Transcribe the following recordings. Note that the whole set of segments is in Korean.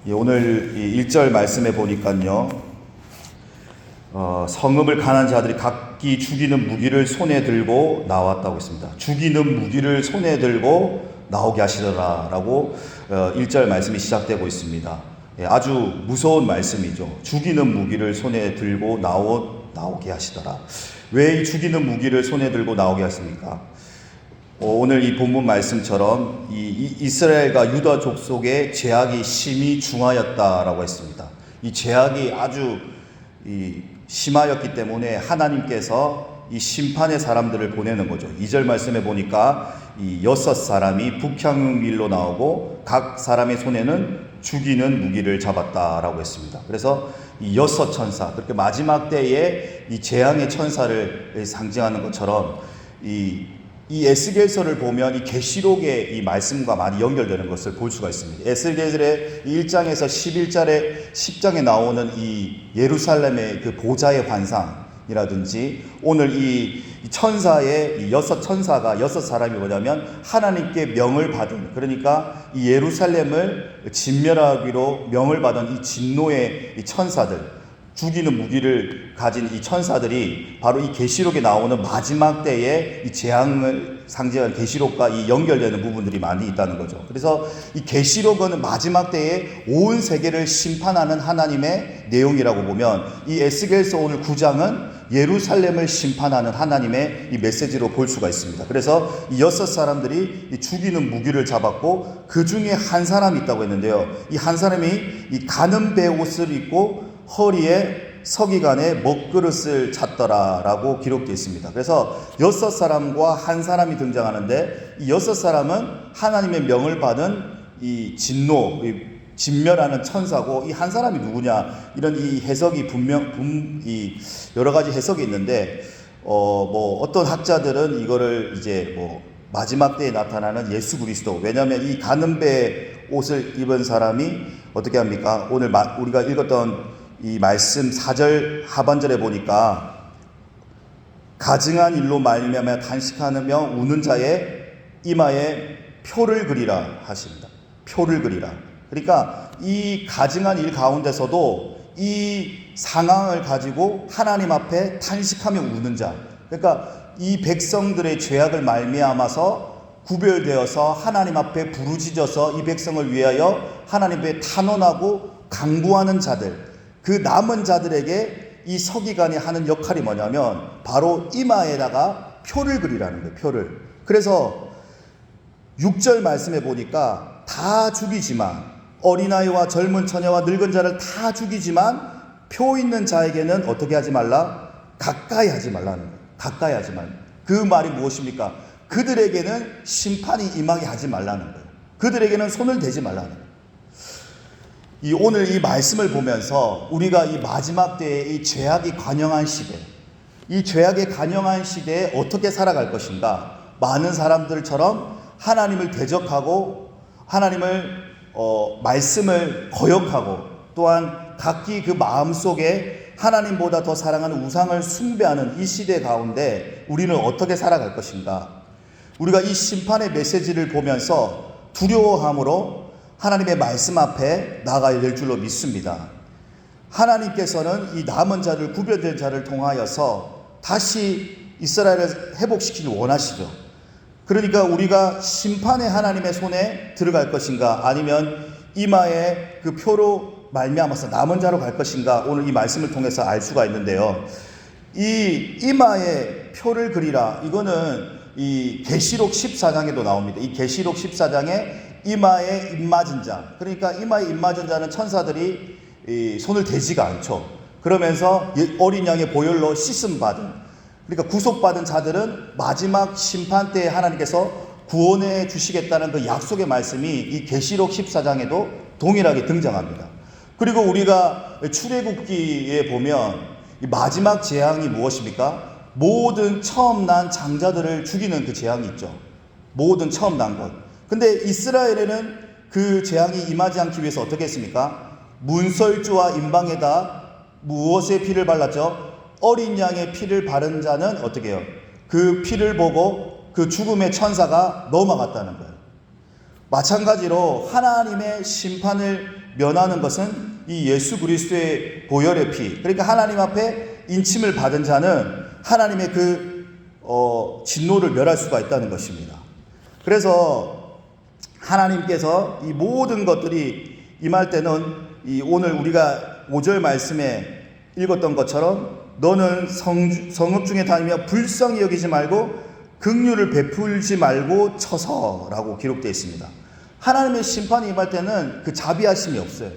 오늘 이 1절 말씀에 보니까요, 성읍을 가난 자들이 각기 죽이는 무기를 손에 들고 나왔다고 했습니다. 죽이는 무기를 손에 들고 나오게 하시더라 라고 1절 말씀이 시작되고 있습니다. 아주 무서운 말씀이죠. 죽이는 무기를 손에 들고 나오게 하시더라. 왜 이 죽이는 무기를 손에 들고 나오게 하십니까? 오늘 이 본문 말씀처럼 이 이스라엘과 유다 족속의 죄악이 심히 중하였다라고 했습니다. 이 죄악이 아주 심하였기 때문에 하나님께서 이 심판의 사람들을 보내는 거죠. 2절 말씀에 보니까 이 6사람이 북향밀로 나오고 각 사람의 손에는 죽이는 무기를 잡았다라고 했습니다. 그래서 이 6천사, 그렇게 마지막 때에 이 재앙의 천사를 상징하는 것처럼 이 에스겔서를 보면 이 계시록의 이 말씀과 많이 연결되는 것을 볼 수가 있습니다. 에스겔의 1장에서 10장에 나오는 이 예루살렘의 그 보좌의 환상이라든지, 오늘 이 천사의 이 6천사가 6사람이 뭐냐면 하나님께 명을 받은, 그러니까 이 예루살렘을 진멸하기로 명을 받은 이 진노의 이 천사들, 죽이는 무기를 가진 이 천사들이 바로 이 계시록에 나오는 마지막 때에 이 재앙을 상징하는 계시록과 이 연결되는 부분들이 많이 있다는 거죠. 그래서 이 계시록은 마지막 때에 온 세계를 심판하는 하나님의 내용이라고 보면, 이 에스겔서 오늘 9장은 예루살렘을 심판하는 하나님의 이 메시지로 볼 수가 있습니다. 그래서 이 6사람들이 이 죽이는 무기를 잡았고, 그 중에 한 사람이 있다고 했는데요. 이 한 사람이 이 가는 배 옷을 입고 허리에 서기관에 먹그릇을 찼더라라고 기록되어 있습니다. 그래서 6사람과 한 사람이 등장하는데, 이 6사람은 하나님의 명을 받은 이 진멸하는 천사고, 이 한 사람이 누구냐, 이런 이 해석이 여러 가지 해석이 있는데, 어떤 학자들은 이거를 이제 마지막 때에 나타나는 예수 그리스도, 왜냐하면 이 가는 배 옷을 입은 사람이 어떻게 합니까? 오늘 우리가 읽었던 이 말씀 4절 하반절에 보니까 가증한 일로 말미암아 탄식하며 우는 자의 이마에 표를 그리라 하십니다. 표를 그리라. 그러니까 이 가증한 일 가운데서도 이 상황을 가지고 하나님 앞에 탄식하며 우는 자, 그러니까 이 백성들의 죄악을 말미암아서 구별되어서 하나님 앞에 부르짖어서 이 백성을 위하여 하나님 앞에 탄원하고 강구하는 자들, 그 남은 자들에게 이 서기관이 하는 역할이 뭐냐면 바로 이마에다가 표를 그리라는 거예요. 표를. 그래서 6절 말씀에 보니까 다 죽이지만, 어린아이와 젊은 처녀와 늙은 자를 다 죽이지만 표 있는 자에게는 어떻게 하지 말라? 가까이 하지 말라는 거예요. 가까이 하지 말라. 그 말이 무엇입니까? 그들에게는 심판이 임하게 하지 말라는 거예요. 그들에게는 손을 대지 말라는 거예요. 오늘 이 말씀을 보면서 우리가 이 마지막 때에 이 죄악이 관영한 시대, 이 죄악의 관영한 시대에 어떻게 살아갈 것인가? 많은 사람들처럼 하나님을 대적하고 하나님을 말씀을 거역하고, 또한 각기 그 마음속에 하나님보다 더 사랑하는 우상을 숭배하는 이 시대 가운데 우리는 어떻게 살아갈 것인가? 우리가 이 심판의 메시지를 보면서 두려워함으로 하나님의 말씀 앞에 나가야 될 줄로 믿습니다. 하나님께서는 이 남은 자를, 구별된 자를 통하여서 다시 이스라엘을 회복시키길 원하시죠. 그러니까 우리가 심판의 하나님의 손에 들어갈 것인가, 아니면 이마에 그 표로 말미암아서 남은 자로 갈 것인가, 오늘 이 말씀을 통해서 알 수가 있는데요. 이 이마에 표를 그리라, 이거는 이 계시록 14장에도 나옵니다. 이 계시록 14장에 이마에 입맞은 자, 그러니까 이마에 입맞은 자는 천사들이 손을 대지가 않죠. 그러면서 어린 양의 보혈로 씻음 받은, 그러니까 구속받은 자들은 마지막 심판 때에 하나님께서 구원해 주시겠다는 그 약속의 말씀이 이 계시록 14장에도 동일하게 등장합니다. 그리고 우리가 출애굽기에 보면 이 마지막 재앙이 무엇입니까? 모든 처음 난 장자들을 죽이는 그 재앙이 있죠. 모든 처음 난 것. 근데 이스라엘에는 그 재앙이 임하지 않기 위해서 어떻게 했습니까? 문설주와 임방에다 무엇의 피를 발랐죠? 어린 양의 피를 바른 자는 어떻게 해요? 그 피를 보고 그 죽음의 천사가 넘어갔다는 거예요. 마찬가지로 하나님의 심판을 면하는 것은 이 예수 그리스도의 보혈의 피, 그러니까 하나님 앞에 인침을 받은 자는 하나님의 진노를 멸할 수가 있다는 것입니다. 그래서 하나님께서 이 모든 것들이 임할 때는 오늘 우리가 5절 말씀에 읽었던 것처럼 너는 성읍 중에 다니며 불쌍히 여기지 말고 긍휼을 베풀지 말고 쳐서라고 기록되어 있습니다. 하나님의 심판이 임할 때는 그 자비하심이 없어요.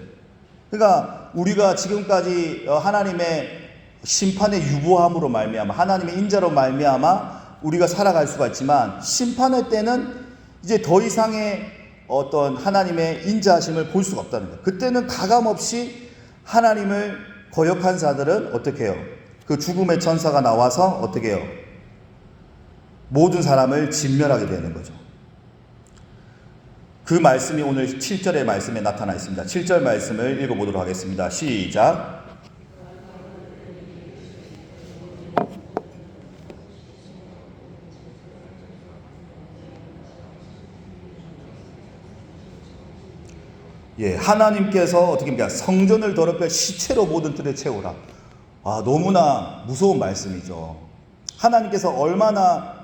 그러니까 우리가 지금까지 하나님의 심판의 유보함으로 말미암아, 하나님의 인자로 말미암아 우리가 살아갈 수가 있지만, 심판의 때는 이제 더 이상의 어떤 하나님의 인자하심을 볼 수가 없다는 거예요. 그때는 가감없이 하나님을 거역한 자들은 어떻게 해요? 그 죽음의 천사가 나와서 어떻게 해요? 모든 사람을 진멸하게 되는 거죠. 그 말씀이 오늘 7절의 말씀에 나타나 있습니다. 7절 말씀을 읽어보도록 하겠습니다. 시작. 하나님께서 어떻게 합니까? 성전을 더럽혀 시체로 모든 뜰을 채우라. 너무나 무서운 말씀이죠. 하나님께서 얼마나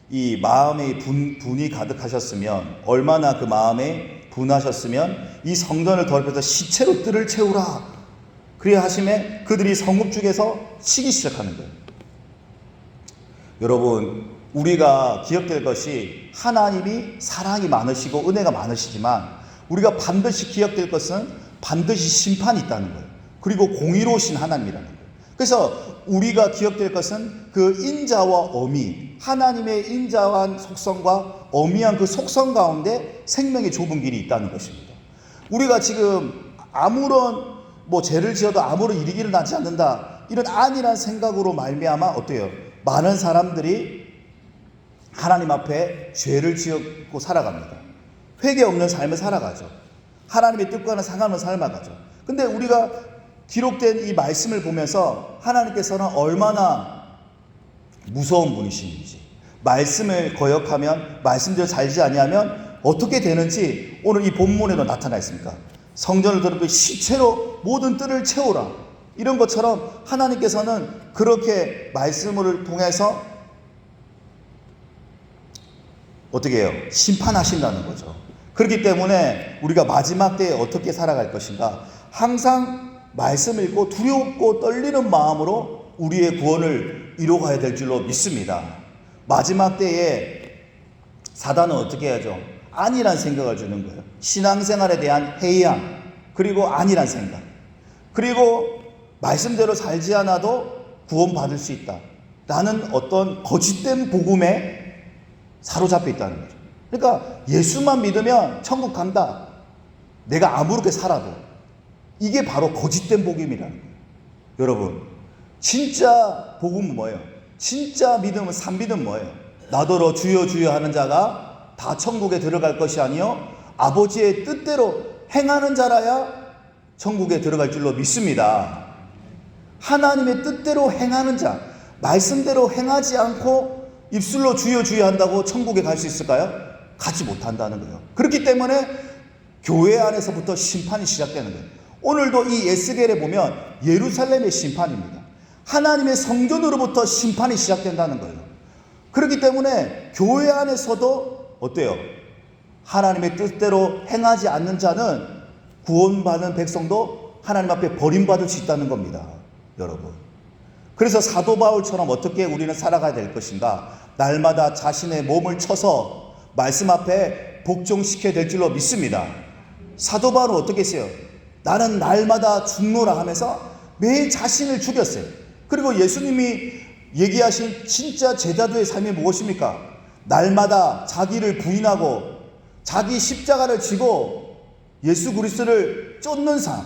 이 마음에 분이 가득하셨으면, 얼마나 그 마음에 분하셨으면 이 성전을 더럽혀서 시체로 뜰을 채우라 그래야 하심에 그들이 성읍 중에서 치기 시작하는 거예요. 여러분, 우리가 기억될 것이 하나님이 사랑이 많으시고 은혜가 많으시지만, 우리가 반드시 기억될 것은 반드시 심판이 있다는 거예요. 그리고 공의로우신 하나님이라는 거예요. 그래서 우리가 기억될 것은 그 인자와 어미, 하나님의 인자한 속성과 어미한 그 속성 가운데 생명의 좁은 길이 있다는 것입니다. 우리가 지금 아무런 죄를 지어도 아무런 일이 일어나지 않는다, 이런 안일한 생각으로 말미암아 어때요? 많은 사람들이 하나님 앞에 죄를 지었고 살아갑니다. 회개 없는 삶을 살아가죠. 하나님의 뜻과는 상관없는 삶을 살아가죠. 근데 우리가 기록된 이 말씀을 보면서 하나님께서는 얼마나 무서운 분이신지, 말씀을 거역하면, 말씀대로 살지 아니하면 어떻게 되는지 오늘 이 본문에도 나타나 있습니다. 성전을 더럽혀 시체로 모든 뜰을 채우라, 이런 것처럼 하나님께서는 그렇게 말씀을 통해서 어떻게 해요? 심판하신다는 거죠. 그렇기 때문에 우리가 마지막 때에 어떻게 살아갈 것인가, 항상 말씀을 읽고 두렵고 떨리는 마음으로 우리의 구원을 이루어가야 될 줄로 믿습니다. 마지막 때에 사단은 어떻게 해야죠? 안일한 생각을 주는 거예요. 신앙생활에 대한 회의함, 그리고 안일한 생각, 그리고 말씀대로 살지 않아도 구원받을 수 있다 라는 어떤 거짓된 복음에 사로잡혀 있다는 거죠. 그러니까 예수만 믿으면 천국 간다, 내가 아무렇게 살아도, 이게 바로 거짓된 복음이라는 거예요. 여러분, 진짜 복음은 뭐예요? 진짜 믿음은, 산믿음은 뭐예요? 나더러 주여 주여 하는 자가 다 천국에 들어갈 것이 아니요 아버지의 뜻대로 행하는 자라야 천국에 들어갈 줄로 믿습니다. 하나님의 뜻대로 행하는 자, 말씀대로 행하지 않고 입술로 주여 주여 한다고 천국에 갈 수 있을까요? 가지 못한다는 거예요. 그렇기 때문에 교회 안에서부터 심판이 시작되는 거예요. 오늘도 이 에스겔에 보면 예루살렘의 심판입니다. 하나님의 성전으로부터 심판이 시작된다는 거예요. 그렇기 때문에 교회 안에서도 어때요? 하나님의 뜻대로 행하지 않는 자는, 구원받은 백성도 하나님 앞에 버림받을 수 있다는 겁니다, 여러분. 그래서 사도 바울처럼 어떻게 우리는 살아가야 될 것인가? 날마다 자신의 몸을 쳐서 말씀 앞에 복종시켜야 될 줄로 믿습니다. 사도 바울은 어떻게 했어요? 나는 날마다 죽노라 하면서 매일 자신을 죽였어요. 그리고 예수님이 얘기하신 진짜 제자도의 삶이 무엇입니까? 날마다 자기를 부인하고 자기 십자가를 지고 예수 그리스도를 쫓는 삶,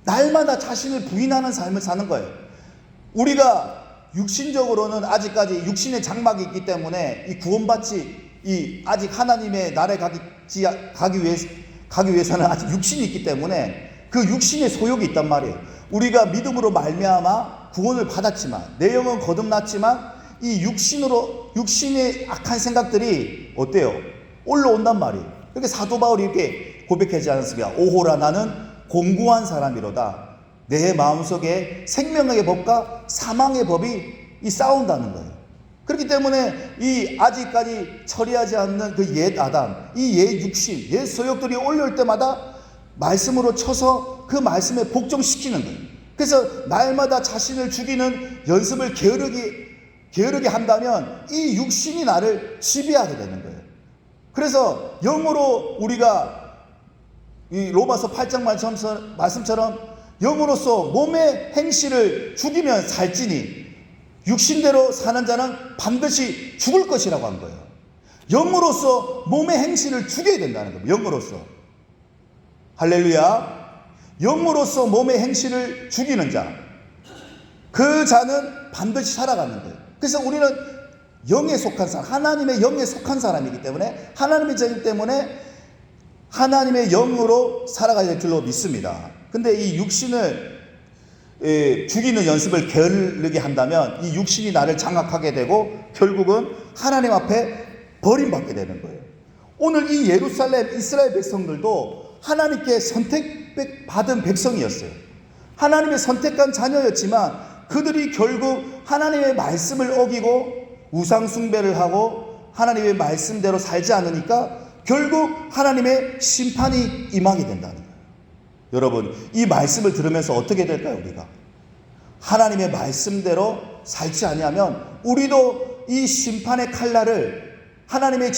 날마다 자신을 부인하는 삶을 사는 거예요. 우리가 육신적으로는 아직까지 육신의 장막이 있기 때문에 이 구원받지, 이 아직 하나님의 나라에 가기 위해서는 아직 육신이 있기 때문에 그 육신의 소욕이 있단 말이에요. 우리가 믿음으로 말미암아 구원을 받았지만, 내 영은 거듭났지만 이 육신의 악한 생각들이 어때요? 올라온단 말이에요. 그렇게 사도 바울이 이렇게 고백하지 않았습니까? 오호라 나는 공고한 사람이로다. 내 마음속에 생명의 법과 사망의 법이 싸운다는 거예요. 그렇기 때문에 이 아직까지 처리하지 않는 그 옛 아담, 이 옛 육신, 옛 소욕들이 올라올 때마다 말씀으로 쳐서 그 말씀에 복종시키는 거예요. 그래서 날마다 자신을 죽이는 연습을 게으르게 한다면 이 육신이 나를 지배하게 되는 거예요. 그래서 영으로 우리가 이 로마서 8장 말씀처럼 영으로서 몸의 행실을 죽이면 살찌니 육신대로 사는 자는 반드시 죽을 것이라고 한 거예요. 영으로서 몸의 행실을 죽여야 된다는 거예요. 영으로서. 할렐루야. 영으로서 몸의 행실을 죽이는 자, 그 자는 반드시 살아가는 거예요. 그래서 우리는 영에 속한 사람, 하나님의 영에 속한 사람이기 때문에, 하나님의 영 때문에 하나님의 영으로 살아가야 될 줄로 믿습니다. 근데 이 육신을 죽이는 연습을 게으르게 한다면 이 육신이 나를 장악하게 되고 결국은 하나님 앞에 버림받게 되는 거예요. 오늘 이 예루살렘 이스라엘 백성들도 하나님께 선택받은 백성이었어요. 하나님의 선택한 자녀였지만 그들이 결국 하나님의 말씀을 어기고 우상 숭배를 하고 하나님의 말씀대로 살지 않으니까 결국 하나님의 심판이 임하게 된다는 거예요. 여러분, 이 말씀을 들으면서 어떻게 될까요? 우리가 하나님의 말씀대로 살지 아니하면 우리도 이 심판의 칼날을, 하나님의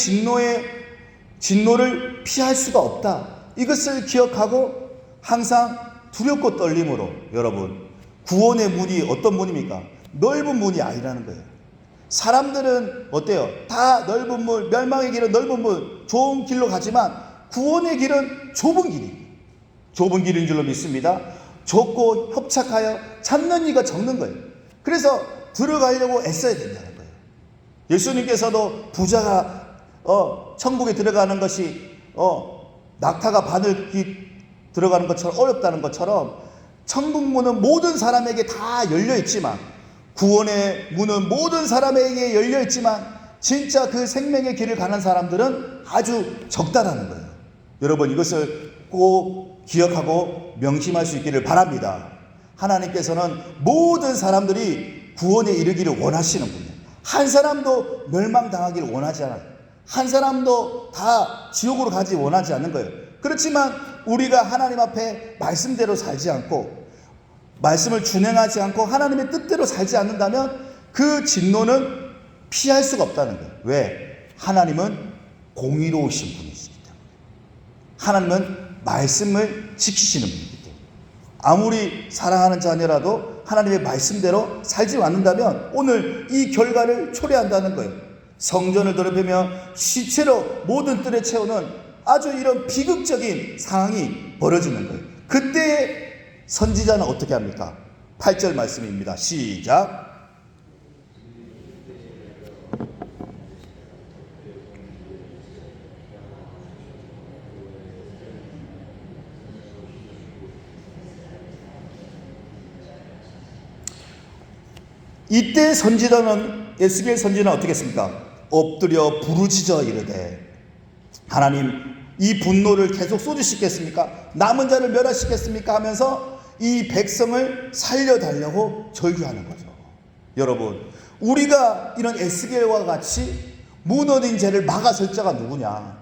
진노를 피할 수가 없다. 이것을 기억하고 항상 두렵고 떨림으로, 여러분, 구원의 문이 어떤 문입니까? 넓은 문이 아니라는 거예요. 사람들은 어때요? 다 넓은 문, 멸망의 길은 넓은 문, 좋은 길로 가지만 구원의 길은 좁은 길인 줄로 믿습니다. 좁고 협착하여 찾는 이가 적는 거예요. 그래서 들어가려고 애써야 된다는 거예요. 예수님께서도 부자가 천국에 들어가는 것이 낙타가 바늘 들어가는 것처럼 어렵다는 것처럼 천국 문은 모든 사람에게 다 열려 있지만, 구원의 문은 모든 사람에게 열려 있지만 진짜 그 생명의 길을 가는 사람들은 아주 적다라는 거예요. 여러분, 이것을 꼭 기억하고 명심할 수 있기를 바랍니다. 하나님께서는 모든 사람들이 구원에 이르기를 원하시는 분이에요. 한 사람도 멸망당하기를 원하지 않아요. 한 사람도 다 지옥으로 가지 원하지 않는 거예요. 그렇지만 우리가 하나님 앞에 말씀대로 살지 않고, 말씀을 준행하지 않고 하나님의 뜻대로 살지 않는다면 그 진노는 피할 수가 없다는 거예요. 왜? 하나님은 공의로우신 분이시기 때문에. 하나님은 말씀을 지키시는 분이기 때문에. 아무리 사랑하는 자녀라도 하나님의 말씀대로 살지 않는다면 오늘 이 결과를 초래한다는 거예요. 성전을 더럽히며 시체로 모든 뜰에 채우는 아주 이런 비극적인 상황이 벌어지는 거예요. 그때 선지자는 어떻게 합니까? 8절 말씀입니다. 시작. 이때 선지자는, 에스겔 선지자는 어떻게 했습니까? 엎드려 부르짖어 이르되, 하나님 이 분노를 계속 쏟으시겠습니까? 남은 자를 멸하시겠습니까? 하면서 이 백성을 살려달라고 절규하는 거죠. 여러분, 우리가 이런 에스겔과 같이 무너진 죄를 막아설 자가 누구냐?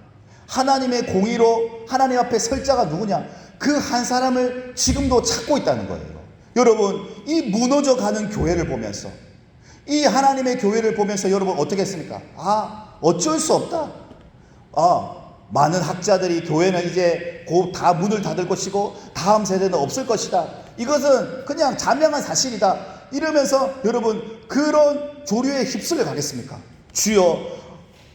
하나님의 공의로 하나님 앞에 설 자가 누구냐? 그 한 사람을 지금도 찾고 있다는 거예요. 여러분, 이 무너져가는 교회를 보면서, 이 하나님의 교회를 보면서 여러분 어떻게 했습니까? 어쩔 수 없다. 많은 학자들이 교회는 이제 곧 다 문을 닫을 것이고 다음 세대는 없을 것이다. 이것은 그냥 자명한 사실이다. 이러면서 여러분 그런 조류에 휩쓸려 가겠습니까? 주여,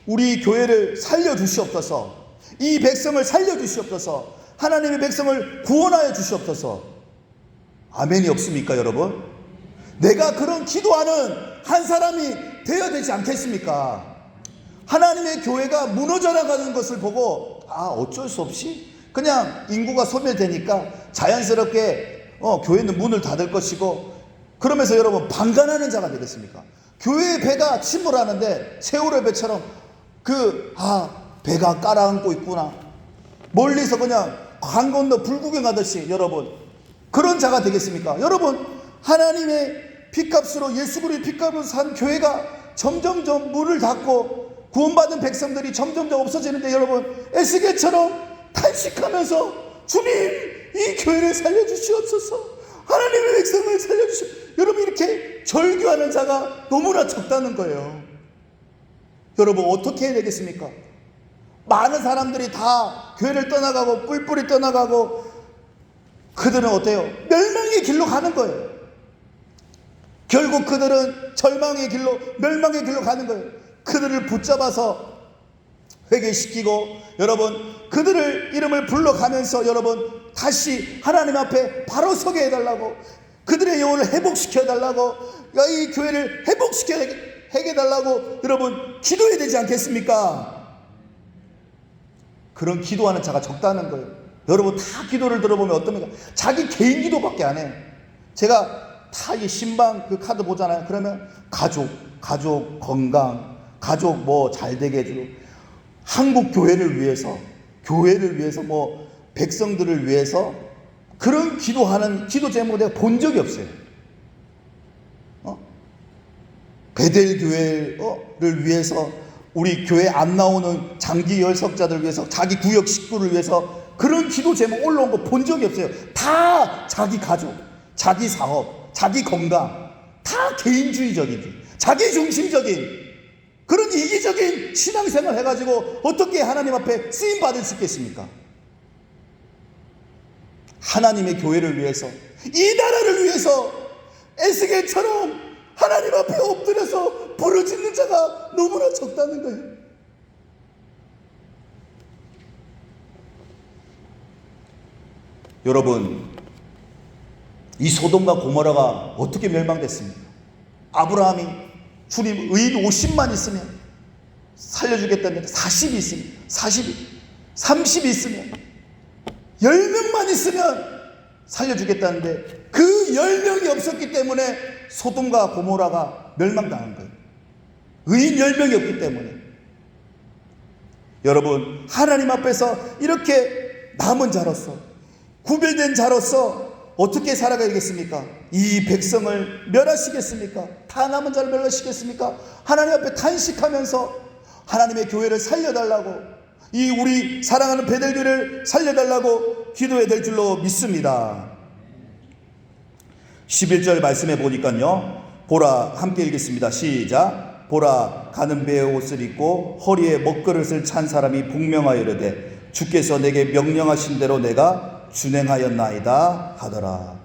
우리 교회를 살려주시옵소서. 이 백성을 살려주시옵소서. 하나님의 백성을 구원하여 주시옵소서. 아멘이 없습니까, 여러분? 내가 그런 기도하는 한 사람이 되어야 되지 않겠습니까? 하나님의 교회가 무너져 나가는 것을 보고 어쩔 수 없이 그냥 인구가 소멸되니까 자연스럽게 교회는 문을 닫을 것이고, 그러면서 여러분 방관하는 자가 되겠습니까? 교회의 배가 침몰하는데 세월의 배처럼 배가 깔아앉고 있구나. 멀리서 그냥 강 건너 불구경하듯이 여러분 그런 자가 되겠습니까? 여러분 하나님의 피값으로 예수 그리스도의 피값으로 산 교회가 점점점 문을 닫고 구원받은 백성들이 점점점 없어지는데 여러분 에스겔처럼 탄식하면서 주님 이 교회를 살려주시옵소서, 하나님의 백성을 살려주시옵소서, 여러분 이렇게 절규하는 자가 너무나 적다는 거예요. 여러분 어떻게 해야 되겠습니까? 많은 사람들이 다 교회를 떠나가고 뿔뿔이 떠나가고 그들은 어때요? 멸망의 길로 가는 거예요. 결국 그들은 절망의 길로, 멸망의 길로 가는 거예요. 그들을 붙잡아서 회개시키고 여러분 그들을 이름을 불러가면서 여러분 다시 하나님 앞에 바로 서게 해달라고, 그들의 영혼을 회복시켜달라고, 이 교회를 해달라고 여러분 기도해야 되지 않겠습니까? 그런 기도하는 자가 적다는 거예요. 여러분 다 기도를 들어보면 어떻습니까? 자기 개인 기도밖에 안 해. 제가 다 이 신방 그 카드 보잖아요. 그러면 가족 건강, 가족 뭐 잘되게 해주고, 한국 교회를 위해서 뭐 백성들을 위해서 그런 기도하는 기도 제목을 내가 본 적이 없어요. 베델 교회를 위해서, 우리 교회 안 나오는 장기 열석자들을 위해서, 자기 구역 식구를 위해서 그런 기도 제목 올라온 거 본 적이 없어요. 다 자기 가족, 자기 사업, 자기 건강, 다 개인주의적이지, 자기중심적인 그런 이기적인 신앙생활 해가지고 어떻게 하나님 앞에 쓰임받을 수 있겠습니까? 하나님의 교회를 위해서, 이 나라를 위해서 에스겔처럼 하나님 앞에 엎드려서 부르짖는 자가 너무나 적다는 거예요. 여러분 이 소돔과 고모라가 어떻게 멸망됐습니까? 아브라함이 주님 의인 50만 있으면 살려주겠다는데 40이 있으면 30이 있으면 10명만 있으면 살려주겠다는데 그 10명이 없었기 때문에 소돔과 고모라가 멸망당한 거예요. 의인 10명이 없기 때문에. 여러분 하나님 앞에서 이렇게 남은 자로서, 구별된 자로서 어떻게 살아가겠습니까? 이 백성을 멸하시겠습니까? 다 남은 자를 멸하시겠습니까? 하나님 앞에 탄식하면서 하나님의 교회를 살려달라고, 이 우리 사랑하는 베델교회를 살려달라고 기도해야 될 줄로 믿습니다. 11절 말씀해 보니까요, 보라, 함께 읽겠습니다. 시작. 보라, 가는 배의 옷을 입고 허리에 먹그릇을 찬 사람이 복명하여 이르되 주께서 내게 명령하신 대로 내가 준행하였나이다 하더라.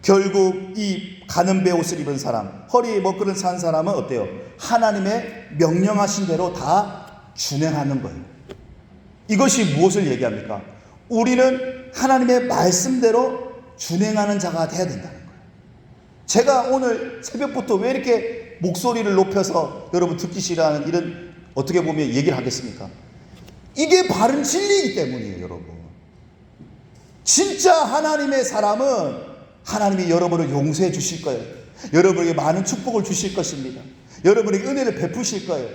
결국 이 가는 배 옷을 입은 사람, 허리에 먹그릇을 찬 사람은 어때요? 하나님의 명령하신 대로 다 준행하는 거예요. 이것이 무엇을 얘기합니까? 우리는 하나님의 말씀대로 준행하는 자가 되어야 된다는 거예요. 제가 오늘 새벽부터 왜 이렇게 목소리를 높여서 여러분 듣기 싫어하는 이런 어떻게 보면 얘기를 하겠습니까? 이게 바른 진리이기 때문이에요. 여러분 진짜 하나님의 사람은 하나님이 여러분을 용서해 주실 거예요. 여러분에게 많은 축복을 주실 것입니다. 여러분에게 은혜를 베푸실 거예요.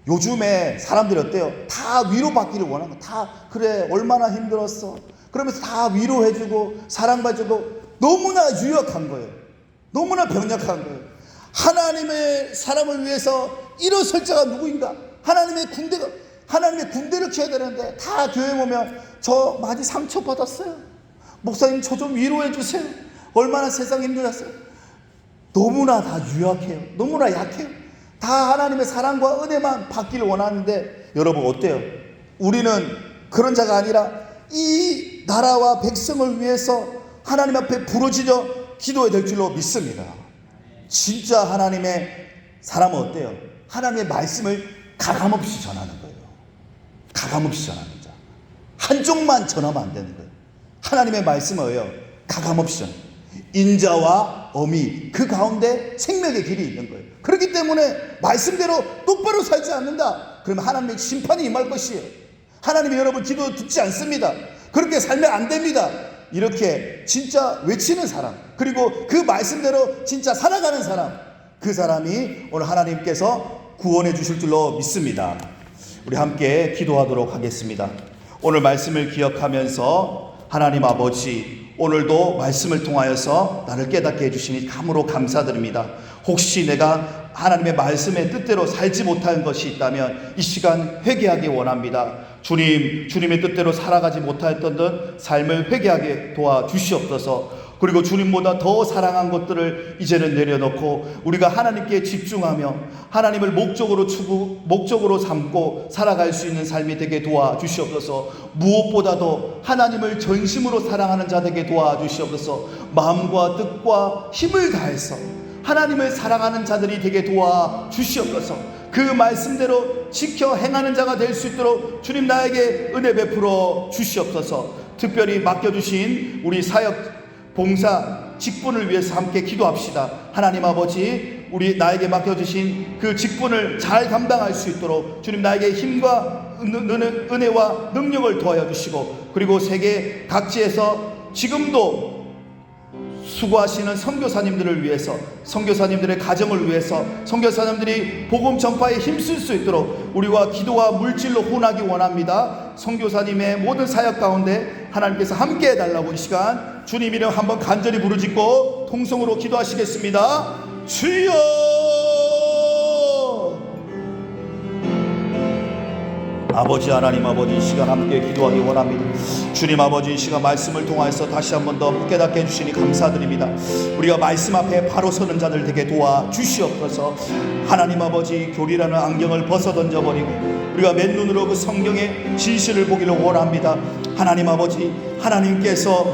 요즘에 사람들이 어때요? 다 위로받기를 원하는 거예요. 다 그래 얼마나 힘들었어 그러면서 다 위로해주고 사랑받고, 너무나 유약한 거예요. 너무나 병약한 거예요. 하나님의 사람을 위해서 일어설 자가 누구인가? 하나님의 군대를 키워야 되는데 다 교회 오면 저 많이 상처받았어요, 목사님 저 좀 위로해 주세요, 얼마나 세상 힘들었어요. 너무나 다 유약해요. 너무나 약해요. 다 하나님의 사랑과 은혜만 받기를 원하는데 여러분 어때요? 우리는 그런 자가 아니라 이 나라와 백성을 위해서 하나님 앞에 부르짖어 기도해야 될 줄로 믿습니다. 진짜 하나님의 사람은 어때요? 하나님의 말씀을 가감없이 전하는 거예요. 가감없이 전하는 자. 한쪽만 전하면 안 되는 거예요. 하나님의 말씀을요 가감없이 전하는 거예요. 인자와 어미 그 가운데 생명의 길이 있는 거예요. 그렇기 때문에 말씀대로 똑바로 살지 않는다 그러면 하나님의 심판이 임할 것이에요. 하나님이 여러분 기도 듣지 않습니다. 그렇게 살면 안 됩니다. 이렇게 진짜 외치는 사람, 그리고 그 말씀대로 진짜 살아가는 사람, 그 사람이 오늘 하나님께서 구원해 주실 줄로 믿습니다. 우리 함께 기도하도록 하겠습니다. 오늘 말씀을 기억하면서 하나님 아버지, 오늘도 말씀을 통하여서 나를 깨닫게 해주시니 감으로 감사드립니다. 혹시 내가 하나님의 말씀의 뜻대로 살지 못한 것이 있다면 이 시간 회개하기 원합니다. 주님의 뜻대로 살아가지 못했던 삶을 회개하게 도와주시옵소서. 그리고 주님보다 더 사랑한 것들을 이제는 내려놓고 우리가 하나님께 집중하며 하나님을 목적으로 삼고 살아갈 수 있는 삶이 되게 도와주시옵소서. 무엇보다도 하나님을 전심으로 사랑하는 자 되게 도와주시옵소서. 마음과 뜻과 힘을 다해서 하나님을 사랑하는 자들이 되게 도와주시옵소서. 그 말씀대로 지켜 행하는 자가 될 수 있도록 주님 나에게 은혜 베풀어 주시옵소서. 특별히 맡겨주신 우리 사역 봉사 직분을 위해서 함께 기도합시다. 하나님 아버지, 우리 나에게 맡겨주신 그 직분을 잘 감당할 수 있도록 주님 나에게 힘과 은혜와 능력을 더하여 주시고, 그리고 세계 각지에서 지금도 수고하시는 선교사님들을 위해서, 선교사님들의 가정을 위해서 선교사님들이 복음 전파에 힘쓸 수 있도록 우리와 기도와 물질로 혼하기 원합니다. 선교사님의 모든 사역 가운데 하나님께서 함께 해달라고 이 시간 주님 이름 한번 간절히 부르짖고 통성으로 기도하시겠습니다. 주여! 아버지, 하나님 아버지, 이 시간 함께 기도하기 원합니다. 주님 아버지, 이 시간 말씀을 통하여서 다시 한 번 더 깨닫게 해주시니 감사드립니다. 우리가 말씀 앞에 바로 서는 자들 되게 도와주시옵소서. 하나님 아버지, 교리라는 안경을 벗어 던져버리고 우리가 맨눈으로 그 성경의 진실을 보기를 원합니다. 하나님 아버지, 하나님께서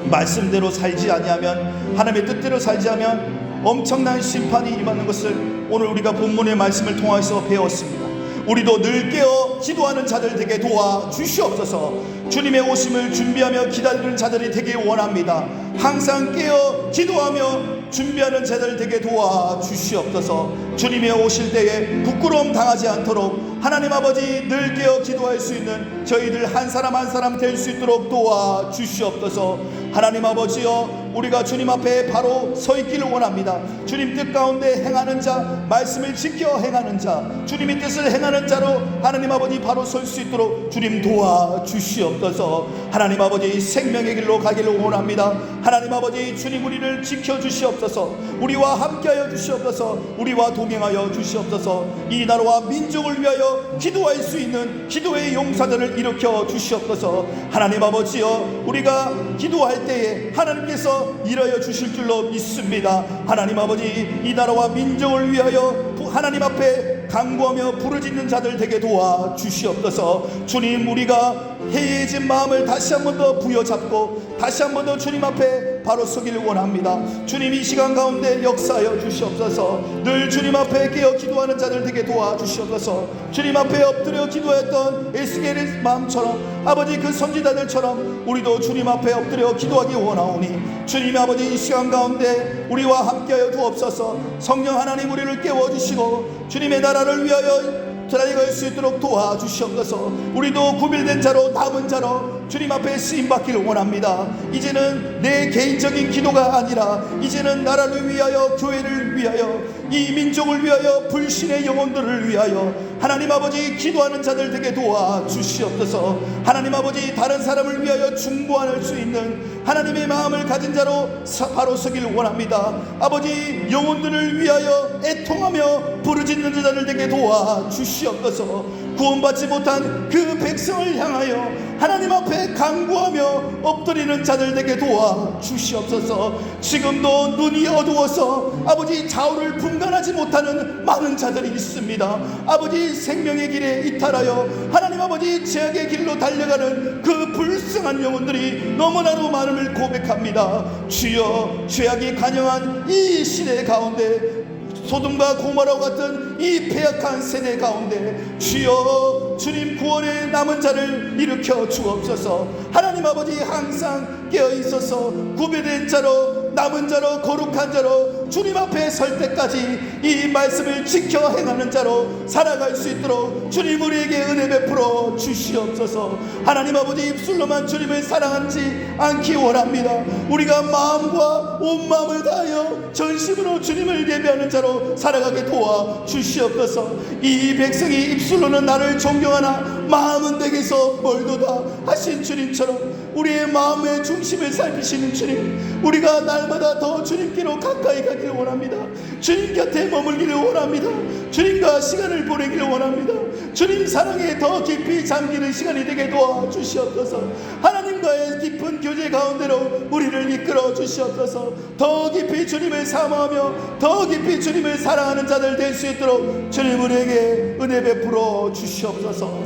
말씀대로 살지 아니하면, 하나님의 뜻대로 살지 않으면 엄청난 심판이 임하는 것을 오늘 우리가 본문의 말씀을 통해서 배웠습니다. 우리도 늘 깨어 기도하는 자들 되게 도와주시옵소서. 주님의 오심을 준비하며 기다리는 자들이 되게 원합니다. 항상 깨어 기도하며 준비하는 자들 되게 도와주시옵소서. 주님의 오실 때에 부끄러움 당하지 않도록 하나님 아버지 늘 깨어 기도할 수 있는 저희들 한 사람 한 사람 될 수 있도록 도와주시옵소서. 하나님 아버지여, 우리가 주님 앞에 바로 서 있기를 원합니다. 주님 뜻 가운데 행하는 자, 말씀을 지켜 행하는 자, 주님의 뜻을 행하는 자로 하나님 아버지 바로 설 수 있도록 주님 도와주시옵소서. 하나님 아버지 생명의 길로 가기를 원합니다. 하나님 아버지, 주님 우리를 지켜주시옵소서. 우리와 함께하여 주시옵소서. 우리와 동행하여 주시옵소서. 이 나라와 민족을 위하여 기도할 수 있는 기도의 용사들을 일으켜 주시옵소서. 하나님 아버지여, 우리가 기도할 때에 하나님께서 일하여 주실 줄로 믿습니다. 하나님 아버지, 이 나라와 민족을 위하여 하나님 앞에 간구하며 부르짖는 자들 되게 도와주시옵소서. 주님, 우리가 해이해진 마음을 다시 한 번 더 부여잡고 다시 한 번 더 주님 앞에 바로 서기를 원합니다. 주님, 이 시간 가운데 역사하여 주시옵소서. 늘 주님 앞에 깨어 기도하는 자들 되게 도와주시옵소서. 주님 앞에 엎드려 기도했던 에스겔의 마음처럼, 아버지 그 선지자들처럼 우리도 주님 앞에 엎드려 기도하기 원하오니 주님 아버지, 이 시간 가운데 우리와 함께하여 주옵소서. 성령 하나님, 우리를 깨워주시고 주님의 나라를 위하여 살아갈 수 있도록 도와주시옵소서. 우리도 구별된 자로, 남은 자로 주님 앞에 쓰임받기를 원합니다. 이제는 내 개인적인 기도가 아니라 이제는 나라를 위하여, 교회를 위하여, 이 민족을 위하여, 불신의 영혼들을 위하여 하나님 아버지 기도하는 자들 되게 도와주시옵소서. 하나님 아버지, 다른 사람을 위하여 중보할 수 있는 하나님의 마음을 가진 자로 바로 서기를 원합니다. 아버지, 영혼들을 위하여 애통하며 부르짖는 자들 되게 도와주시옵소서. 구원받지 못한 그 백성을 향하여 하나님 앞에 간구하며 엎드리는 자들 되게 도와주시옵소서. 지금도 눈이 어두워서 아버지 좌우를 분간하지 못하는 많은 자들이 있습니다. 아버지, 생명의 길에 이탈하여 하나님 아버지 죄악의 길로 달려가는 그 불쌍한 영혼들이 너무나도 많음을 고백합니다. 주여, 죄악이 간영한 이 시대 가운데, 소돔과 고모라와 같은 이 패역한 세대 가운데 주여, 주님 구원의 남은 자를 일으켜 주옵소서. 하나님 아버지, 항상 깨어있어서 구별된 자로, 남은 자로, 거룩한 자로 주님 앞에 설 때까지 이 말씀을 지켜 행하는 자로 살아갈 수 있도록 주님 우리에게 은혜 베풀어 주시옵소서. 하나님 아버지, 입술로만 주님을 사랑하지 않기 원합니다. 우리가 마음과 온 마음을 다하여 전심으로 주님을 예배하는 자로 살아가게 도와 주시옵소서. 이 백성이 입술로는 나를 존경하나 마음은 내게서 멀도다 하신 주님처럼 우리의 마음의 중심을 살피시는 주님, 우리가 날마다 더 주님께로 가까이 가기를 원합니다. 주님 곁에 머물기를 원합니다. 주님과 시간을 보내기를 원합니다. 주님 사랑에 더 깊이 잠기는 시간이 되게 도와주시옵소서. 하나님과의 깊은 교제 가운데로 우리를 이끌어 주시옵소서. 더 깊이 주님을 사모하며 더 깊이 주님을 사랑하는 자들 될 수 있도록 주님 우리에게 은혜 베풀어 주시옵소서.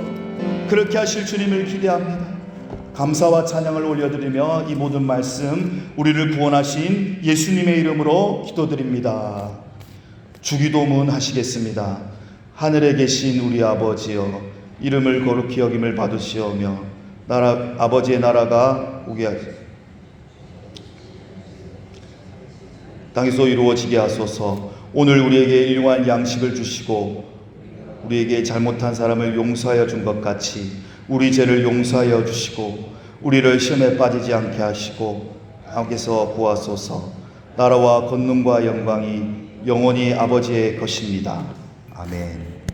그렇게 하실 주님을 기대합니다. 감사와 찬양을 올려드리며 이 모든 말씀 우리를 구원하신 예수님의 이름으로 기도드립니다. 주기도문 하시겠습니다. 하늘에 계신 우리 아버지여, 이름을 거룩히 여김을 받으시오며 아버지의 나라가 오게 하시옵소서. 땅에서 이루어지게 하소서. 오늘 우리에게 일용할 양식을 주시고 우리에게 잘못한 사람을 용서하여 준 것 같이 우리 죄를 용서하여 주시고 우리를 시험에 빠지지 않게 하시고 악에서 구하소서. 나라와 권능과 영광이 영원히 아버지의 것입니다. 아멘.